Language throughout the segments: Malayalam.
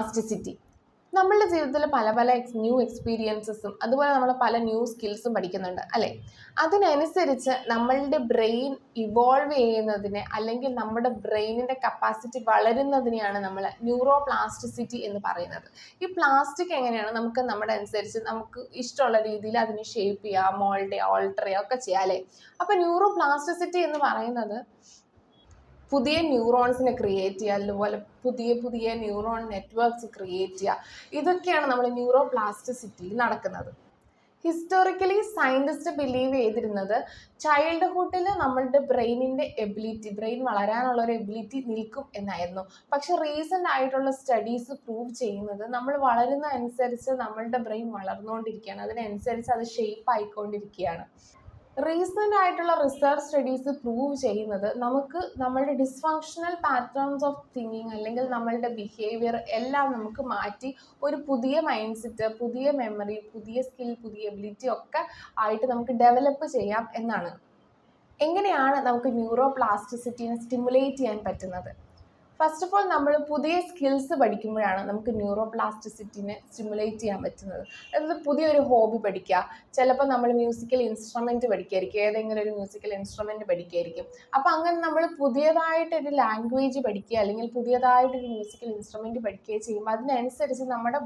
പ്ലാസ്റ്റിസിറ്റി. നമ്മളുടെ ജീവിതത്തിൽ പല പല ന്യൂ എക്സ്പീരിയൻസസും അതുപോലെ നമ്മൾ പല ന്യൂ സ്കിൽസും പഠിക്കുന്നുണ്ട് അല്ലേ? അതിനനുസരിച്ച് നമ്മളുടെ ബ്രെയിൻ ഇവോൾവ് ചെയ്യുന്നതിനെ അല്ലെങ്കിൽ നമ്മുടെ ബ്രെയിനിൻ്റെ കപ്പാസിറ്റി വളരുന്നതിനെയാണ് നമ്മൾ ന്യൂറോ പ്ലാസ്റ്റിസിറ്റി എന്ന് പറയുന്നത്. ഈ പ്ലാസ്റ്റിക് എങ്ങനെയാണ് നമുക്ക് നമ്മുടെ അനുസരിച്ച് നമുക്ക് ഇഷ്ടമുള്ള രീതിയിൽ അതിനെ ഷേപ്പ് ചെയ്യുക, മോൾഡ് ചെയ്യുക, ഓൾട്ടർ ചെയ്യുക ഒക്കെ ചെയ്യാം അല്ലേ? അപ്പോൾ ന്യൂറോ പ്ലാസ്റ്റിസിറ്റി എന്ന് പറയുന്നത് പുതിയ ന്യൂറോൺസിനെ ക്രിയേറ്റ് ചെയ്യുക, അതുപോലെ പുതിയ പുതിയ ന്യൂറോൺ നെറ്റ്വർക്ക്സ് ക്രിയേറ്റ് ചെയ്യുക, ഇതൊക്കെയാണ് നമ്മൾ ന്യൂറോ പ്ലാസ്റ്റിസിറ്റിയിൽ നടക്കുന്നത്. ഹിസ്റ്റോറിക്കലി സയൻറ്റിസ്റ്റ് ബിലീവ് ചെയ്തിരുന്നത് ചൈൽഡ്ഹുഡിൽ നമ്മളുടെ ബ്രെയിൻ വളരാനുള്ള ഒരു എബിലിറ്റി നിൽക്കും എന്നായിരുന്നു. പക്ഷെ റീസെൻ്റ് ആയിട്ടുള്ള സ്റ്റഡീസ് പ്രൂവ് ചെയ്യുന്നത് നമ്മൾ വളരുന്ന അനുസരിച്ച് നമ്മളുടെ ബ്രെയിൻ വളർന്നുകൊണ്ടിരിക്കുകയാണ്, അതിനനുസരിച്ച് അത് ഷേപ്പ് ആയിക്കൊണ്ടിരിക്കുകയാണ്. റീസെൻ്റ് ആയിട്ടുള്ള റിസർച്ച് സ്റ്റഡീസ് പ്രൂവ് ചെയ്യുന്നത് നമുക്ക് നമ്മളുടെ ഡിസ്ഫങ്ഷണൽ പാറ്റേൺസ് ഓഫ് തിങ്കിങ് അല്ലെങ്കിൽ നമ്മളുടെ ബിഹേവിയർ എല്ലാം നമുക്ക് മാറ്റി ഒരു പുതിയ മൈൻഡ് സെറ്റ്, പുതിയ മെമ്മറി, പുതിയ സ്കിൽ, പുതിയ എബിലിറ്റി ഒക്കെ ആയിട്ട് നമുക്ക് ഡെവലപ്പ് ചെയ്യാം എന്നാണ്. എങ്ങനെയാണ് നമുക്ക് ന്യൂറോ പ്ലാസ്റ്റിസിറ്റിനെ സ്റ്റിമുലേറ്റ് ചെയ്യാൻ പറ്റുന്നത്? ഫസ്റ്റ് ഓഫ് ഓൾ നമ്മൾ പുതിയ സ്കിൽസ് പഠിക്കുമ്പോഴാണ് നമുക്ക് ന്യൂറോ പ്ലാസ്റ്റിസിറ്റിനെ സ്റ്റിമുലേറ്റ് ചെയ്യാൻ പറ്റുന്നത്. അതായത് പുതിയൊരു ഹോബി പഠിക്കുക, ചിലപ്പോൾ നമ്മൾ മ്യൂസിക്കൽ ഇൻസ്ട്രുമെൻറ്റ് പഠിക്കുകയായിരിക്കും, ഏതെങ്കിലും ഒരു മ്യൂസിക്കൽ ഇൻസ്ട്രുമെൻറ്റ് പഠിക്കുകയായിരിക്കും. അപ്പോൾ അങ്ങനെ നമ്മൾ പുതിയതായിട്ടൊരു ലാംഗ്വേജ് പഠിക്കുക അല്ലെങ്കിൽ പുതിയതായിട്ടൊരു മ്യൂസിക്കൽ ഇൻസ്ട്രുമെൻറ്റ് പഠിക്കുകയോ ചെയ്യുമ്പോൾ അതിനനുസരിച്ച് നമ്മുടെ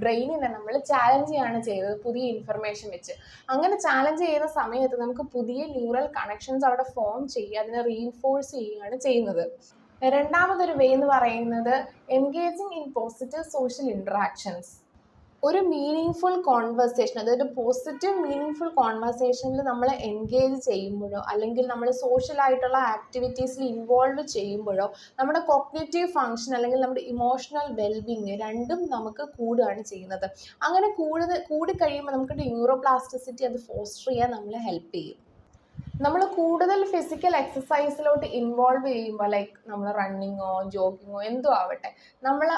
ബ്രെയിനിനെ നമ്മൾ ചാലഞ്ച് ചെയ്യാണ് ചെയ്യുന്നത് പുതിയ ഇൻഫർമേഷൻ വെച്ച്. അങ്ങനെ ചാലഞ്ച് ചെയ്യുന്ന സമയത്ത് നമുക്ക് പുതിയ ന്യൂറൽ കണക്ഷൻസ് അവിടെ ഫോം ചെയ്യുക, അതിനെ റീഇൻഫോഴ്സ് ചെയ്യുകയാണ് ചെയ്യുന്നത്. രണ്ടാമതൊരു വേ എന്ന് പറയുന്നത് engaging in positive social interactions. ഒരു മീനിങ് കോൺവെർസേഷൻ, അതായത് പോസിറ്റീവ് മീനിങ് കോൺവെർസേഷനിൽ നമ്മൾ എൻഗേജ് ചെയ്യുമ്പോഴോ അല്ലെങ്കിൽ നമ്മൾ സോഷ്യലായിട്ടുള്ള ആക്ടിവിറ്റീസിൽ ഇൻവോൾവ് ചെയ്യുമ്പോഴോ നമ്മുടെ കോഗ്നിറ്റീവ് ഫങ്ഷൻ അല്ലെങ്കിൽ നമ്മുടെ ഇമോഷണൽ വെൽബീങ് രണ്ടും നമുക്ക് കൂടുകയാണ് ചെയ്യുന്നത്. അങ്ങനെ കൂടിക്കഴിയുമ്പോൾ നമുക്ക് ന്യൂറോ പ്ലാസ്റ്റിസിറ്റി അത് ഫോസ്റ്റർ ചെയ്യാൻ നമ്മളെ ഹെൽപ്പ് ചെയ്യും. നമ്മൾ കൂടുതൽ ഫിസിക്കൽ എക്സസൈസിലോട്ട് ഇൻവോൾവ് ചെയ്യുമ്പോൾ ലൈക്ക് നമ്മൾ റണ്ണിങ്ങോ ജോഗിങ്ങോ എന്തോ ആവട്ടെ, നമ്മൾ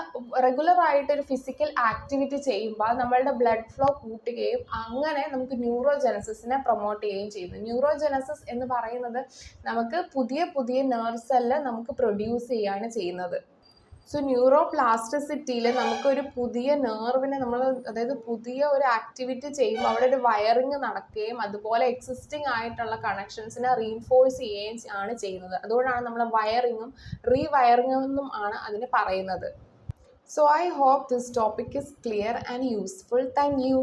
റെഗുലറായിട്ടൊരു ഫിസിക്കൽ ആക്ടിവിറ്റി ചെയ്യുമ്പോൾ നമ്മളുടെ ബ്ലഡ് ഫ്ലോ കൂട്ടുകയും അങ്ങനെ നമുക്ക് ന്യൂറോജെനസിസിനെ പ്രൊമോട്ട് ചെയ്യുകയും ചെയ്യുന്നു. ന്യൂറോജെനസിസ് എന്ന് പറയുന്നത് നമുക്ക് പുതിയ പുതിയ നെർവ് സെല്ല് നമുക്ക് പ്രൊഡ്യൂസ് ചെയ്യുകയാണ് ചെയ്യുന്നത്. സോ ന്യൂറോ പ്ലാസ്റ്റിസിറ്റിയിൽ നമുക്കൊരു പുതിയ നെർവിനെ അതായത് പുതിയ ഒരു ആക്ടിവിറ്റി ചെയ്യുമ്പോൾ അവിടെ ഒരു വയറിങ് നടക്കുകയും അതുപോലെ എക്സിസ്റ്റിംഗ് ആയിട്ടുള്ള കണക്ഷൻസിനെ റീഇൻഫോഴ്സ് ചെയ്യുകയും ആണ് ചെയ്യുന്നത്. അതുകൊണ്ടാണ് നമ്മൾ വയറിങ്ങും റീവയറിങ്ങും എന്നും ആണ് അതിന് പറയുന്നത്. So I hope this topic is clear and useful. Thank U.